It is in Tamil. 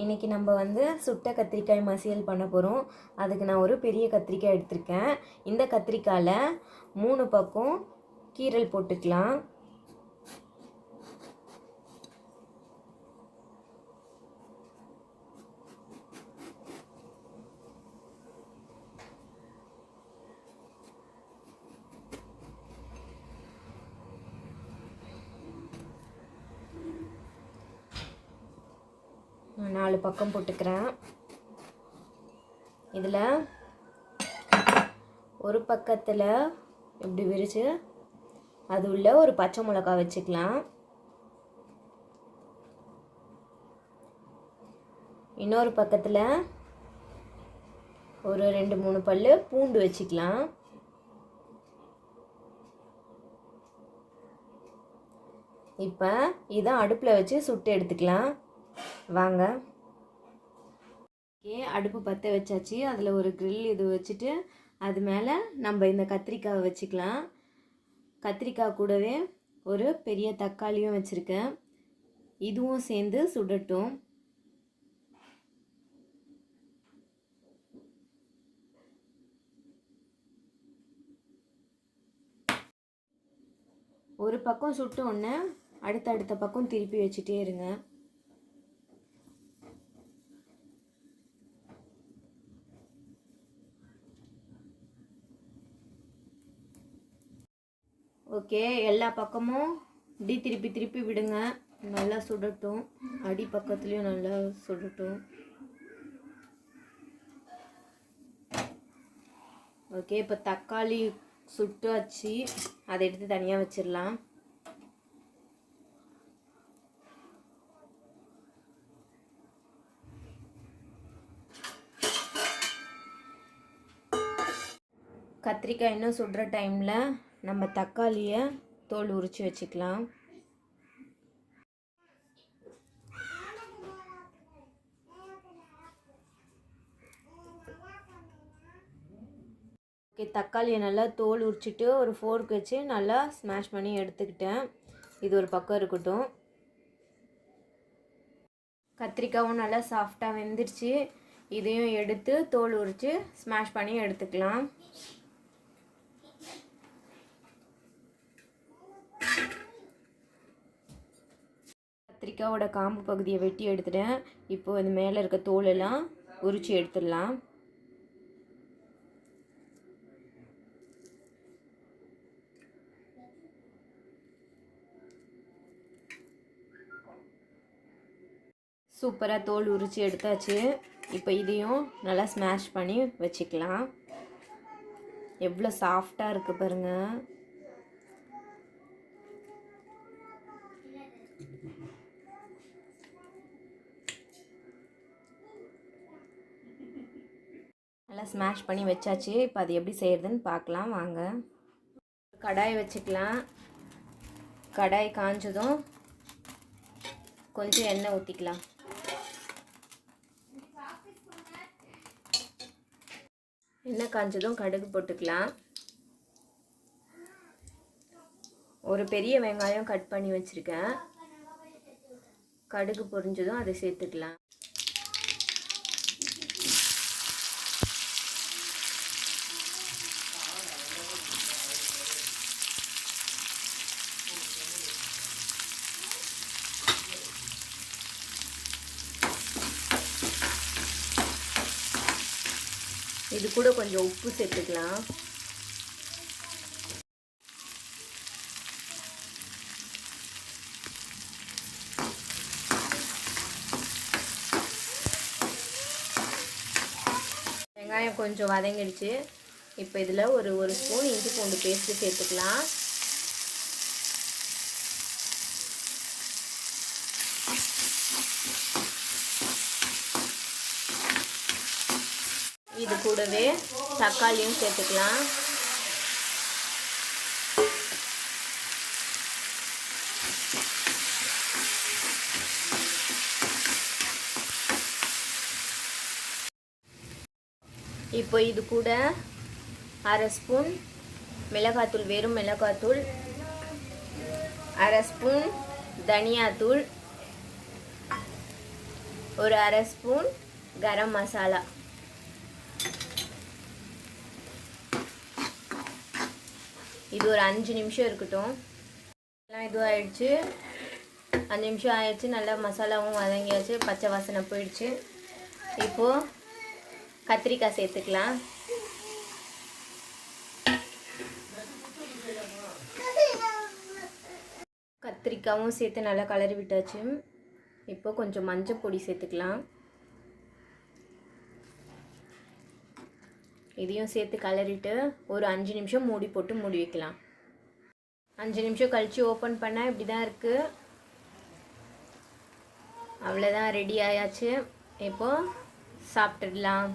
இன்றைக்கி நம்ம வந்து சுட்ட கத்திரிக்காய் மசியல் பண்ண போகிறோம். அதுக்கு நான் ஒரு பெரிய கத்திரிக்காய் எடுத்திருக்கேன். இந்த கத்திரிக்காயில் 3 பக்கம் கீரல் போட்டுக்கலாம். நான் 4 பக்கம் போட்டுக்கிறேன். இதில் ஒரு பக்கத்தில் இப்படி விரித்து அது உள்ள ஒரு பச்சை மிளகாய் வச்சுக்கலாம். இன்னொரு பக்கத்தில் ஒரு 2-3 பல் பூண்டு வச்சுக்கலாம். இப்போ இதை அடுப்பில் வச்சு சுட்டு எடுத்துக்கலாம். வாங்க. அடுப்பு பற்ற வச்சாச்சு. அதில் ஒரு grill இது வச்சுட்டு அது மேலே நம்ம இந்த கத்திரிக்காயை வச்சுக்கலாம். கத்திரிக்காய் கூடவே ஒரு பெரிய தக்காளியும் வச்சுருக்கேன். இதுவும் சேர்ந்து சுடட்டும். ஒரு பக்கம் சுட்ட உடனே அடுத்த பக்கம் திருப்பி வச்சுட்டே இருங்க. ஓகே, எல்லா பக்கமும் இப்படி திருப்பி விடுங்க. நல்லா சுடட்டும். அடி பக்கத்துலேயும் நல்லா சுடட்டும். ஓகே, இப்போ தக்காளி சுட்டு வச்சு அதை எடுத்து தனியாக வச்சிடலாம். கத்திரிக்காய் இன்னும் சுடுற டைமில் நம்ம தக்காளியை தோல் உரித்து வச்சுக்கலாம். ஓகே, தக்காளியை நல்லா தோல் உரிச்சிட்டு ஒரு ஃபோர்க் வச்சு நல்லா ஸ்மாஷ் பண்ணி எடுத்துக்கிட்டேன். இது ஒரு பக்கம் இருக்கட்டும். கத்திரிக்காயும் நல்லா சாஃப்டாக வெந்துருச்சு. இதையும் எடுத்து தோல் உரித்து ஸ்மாஷ் பண்ணி எடுத்துக்கலாம். கத்திரிக்காயோட காம்பு பகுதியை வெட்டி எடுத்துட்டேன். இப்போ இது மேலே இருக்க தோலெல்லாம் உரித்து எடுத்துடலாம். சூப்பராக தோல் உரித்து எடுத்தாச்சு. இப்போ இதையும் நல்லா ஸ்மாஷ் பண்ணி வச்சுக்கலாம். எவ்வளோ சாஃப்டாக இருக்குது பாருங்கள். நல்லா ஸ்மாஷ் பண்ணி வச்சாச்சு. இப்போ அது எப்படி செய்கிறதுன்னு பார்க்கலாம் வாங்க. கடாய் வச்சுக்கலாம். கடாய் காஞ்சதும் கொஞ்சம் எண்ணெய் ஊற்றிக்கலாம். எண்ணெய் காஞ்சதும் கடுகு போட்டுக்கலாம். ஒரு பெரிய வெங்காயம் கட் பண்ணி வச்சுருக்கேன். கடுகு பொரிஞ்சதும் அதை சேர்த்துக்கலாம். இது கூட கொஞ்சம் உப்பு சேர்த்துக்கலாம். வெங்காயம் கொஞ்சம் வதங்கிடுச்சு. இப்போ இதில் ஒரு ஸ்பூன் இஞ்சி பூண்டு பேஸ்ட்டு சேர்த்துக்கலாம். இது கூடவே தக்காளியும் சேர்த்துக்கலாம். இப்போ இது கூட 1/2 ஸ்பூன் மிளகாத்தூள், வெறும் மிளகாத்தூள், 1/2 ஸ்பூன் தனியாத்தூள், ஒரு அரை ஸ்பூன் கரம் மசாலா, இது ஒரு 5 நிமிஷம் இருக்கட்டும். எல்லாம் இதுவும் ஆயிடுச்சு, 5 நிமிஷம் ஆயிடுச்சு. நல்லா மசாலாவும் வதங்கியாச்சு, பச்சை வாசனை போயிடுச்சு. இப்போது கத்திரிக்காய் சேர்த்துக்கலாம். கத்திரிக்காயும் சேர்த்து நல்லா கலரி விட்டாச்சு. இப்போ கொஞ்சம் மஞ்சள் பொடி சேர்த்துக்கலாம். இதையும் சேர்த்து கலரிட்டு ஒரு 5 நிமிஷம் மூடி போட்டு மூடி வைக்கலாம். 5 நிமிஷம் கழித்து ஓப்பன் பண்ணால் இப்படி தான் இருக்குது. அவ்வளோதான், ரெடி ஆயாச்சு. இப்போது சாப்பிட்டுடலாம்.